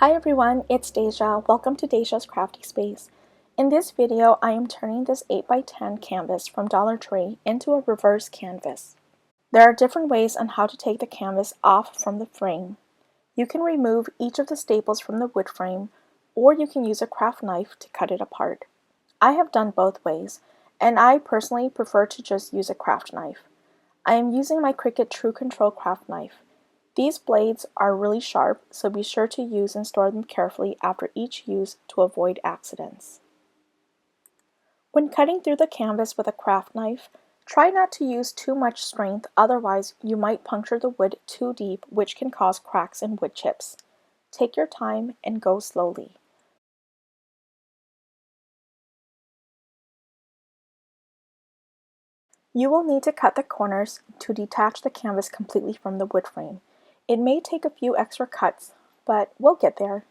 Hi everyone, it's Deja. Welcome to Deja's Crafty Space. In this video, I am turning this 8x10 canvas from Dollar Tree into a reverse canvas. There are different ways on how to take the canvas off from the frame. You can remove each of the staples from the wood frame, or you can use a craft knife to cut it apart. I have done both ways, and I personally prefer to just use a craft knife. I am using my Cricut TrueControl craft knife. These blades are really sharp, so be sure to use and store them carefully after each use to avoid accidents. When cutting through the canvas with a craft knife, try not to use too much strength, otherwise you might puncture the wood too deep, which can cause cracks and wood chips. Take your time and go slowly. You will need to cut the corners to detach the canvas completely from the wood frame. It may take a few extra cuts, but we'll get there.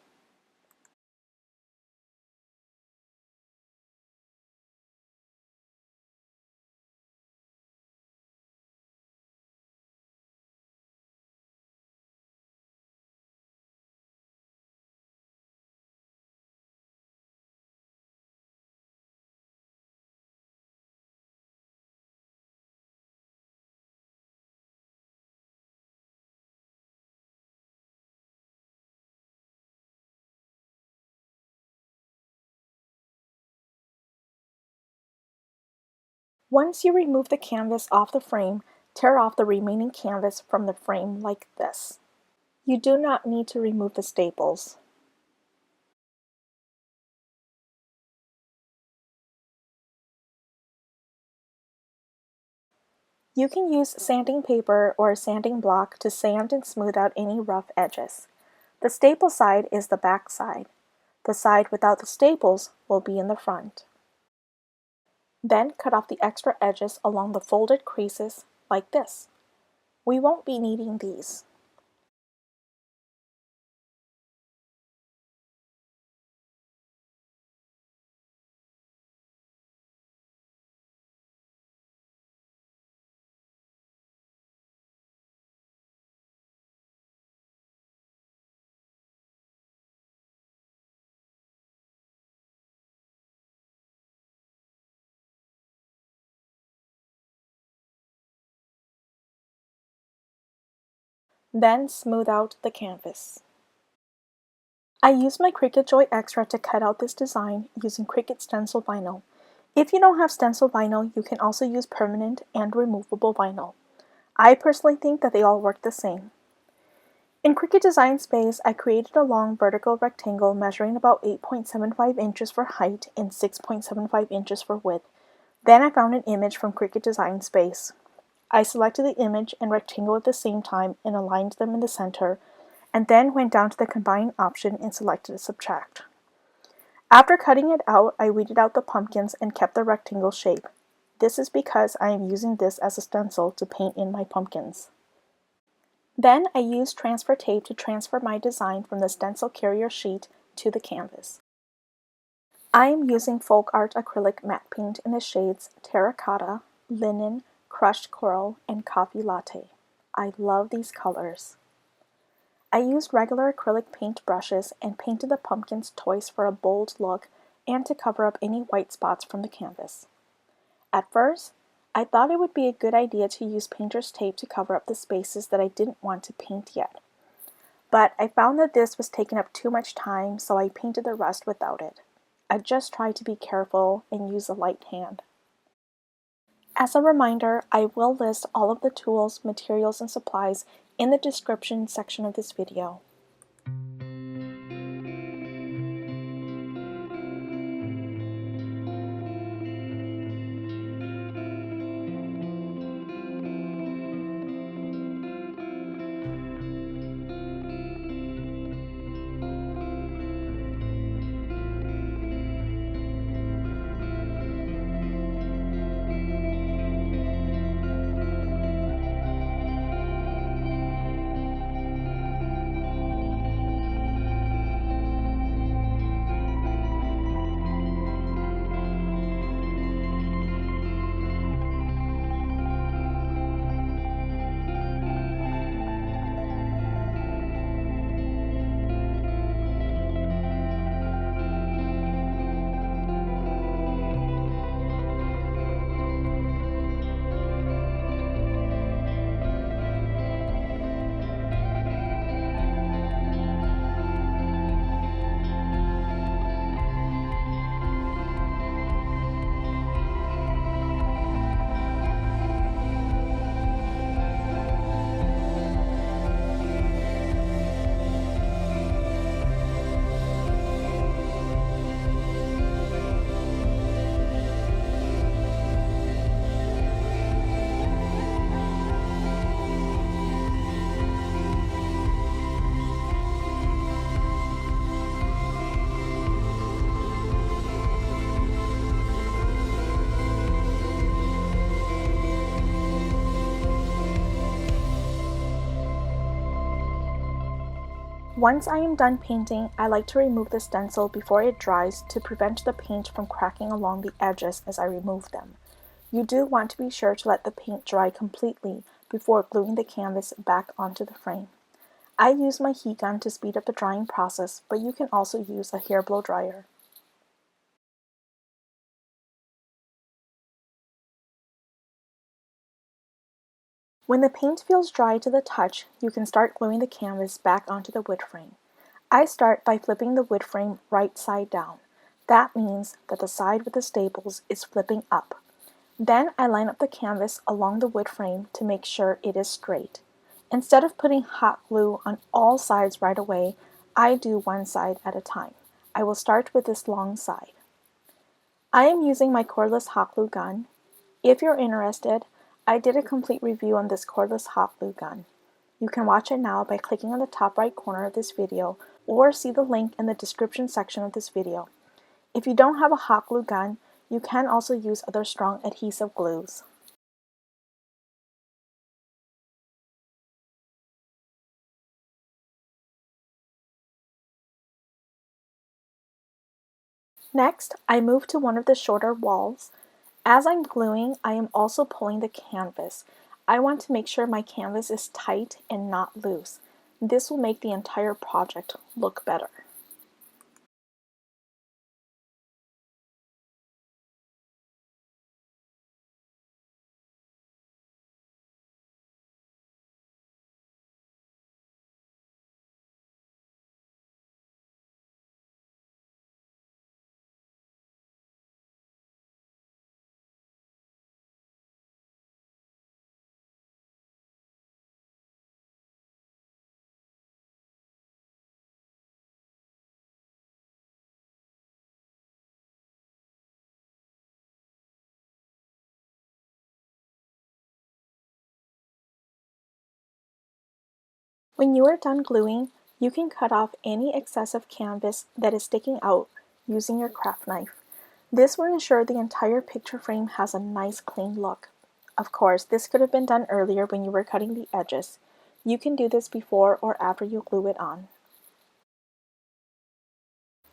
Once you remove the canvas off the frame, tear off the remaining canvas from the frame like this. You do not need to remove the staples. You can use sanding paper or a sanding block to sand and smooth out any rough edges. The staple side is the back side. The side without the staples will be in the front. Then cut off the extra edges along the folded creases like this. We won't be needing these. Then smooth out the canvas. I used my Cricut Joy Xtra to cut out this design using Cricut Stencil vinyl. If you don't have stencil vinyl, you can also use permanent and removable vinyl. I personally think that they all work the same. In Cricut Design Space, I created a long vertical rectangle measuring about 8.75 inches for height and 6.75 inches for width. Then I found an image from Cricut Design Space. I selected the image and rectangle at the same time and aligned them in the center, and then went down to the Combine option and selected Subtract. After cutting it out, I weeded out the pumpkins and kept the rectangle shape. This is because I am using this as a stencil to paint in my pumpkins. Then I used transfer tape to transfer my design from the stencil carrier sheet to the canvas. I am using FolkArt acrylic matte paint in the shades Terra Cotta, Linen, Crushed Coral, and Coffee Latte. I love these colors. I used regular acrylic paint brushes and painted the pumpkins' toys for a bold look and to cover up any white spots from the canvas. At first, I thought it would be a good idea to use painter's tape to cover up the spaces that I didn't want to paint yet. But I found that this was taking up too much time, so I painted the rest without it. I just tried to be careful and use a light hand. As a reminder, I will list all of the tools, materials, and supplies in the description section of this video. Once I am done painting, I like to remove the stencil before it dries to prevent the paint from cracking along the edges as I remove them. You do want to be sure to let the paint dry completely before gluing the canvas back onto the frame. I use my heat gun to speed up the drying process, but you can also use a hair blow dryer. When the paint feels dry to the touch, you can start gluing the canvas back onto the wood frame. I start by flipping the wood frame right side down. That means that the side with the staples is flipping up. Then I line up the canvas along the wood frame to make sure it is straight. Instead of putting hot glue on all sides right away, I do one side at a time. I will start with this long side. I am using my cordless hot glue gun. If you're interested, I did a complete review on this cordless hot glue gun. You can watch it now by clicking on the top right corner of this video or see the link in the description section of this video. If you don't have a hot glue gun, you can also use other strong adhesive glues. Next, I move to one of the shorter walls. As I'm gluing, I am also pulling the canvas. I want to make sure my canvas is tight and not loose. This will make the entire project look better. When you are done gluing, you can cut off any excessive canvas that is sticking out using your craft knife. This will ensure the entire picture frame has a nice clean look. Of course, this could have been done earlier when you were cutting the edges. You can do this before or after you glue it on.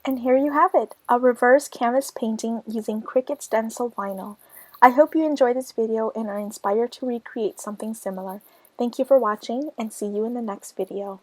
And here you have it, a reverse canvas painting using Cricut Stencil vinyl. I hope you enjoyed this video and are inspired to recreate something similar. Thank you for watching and see you in the next video.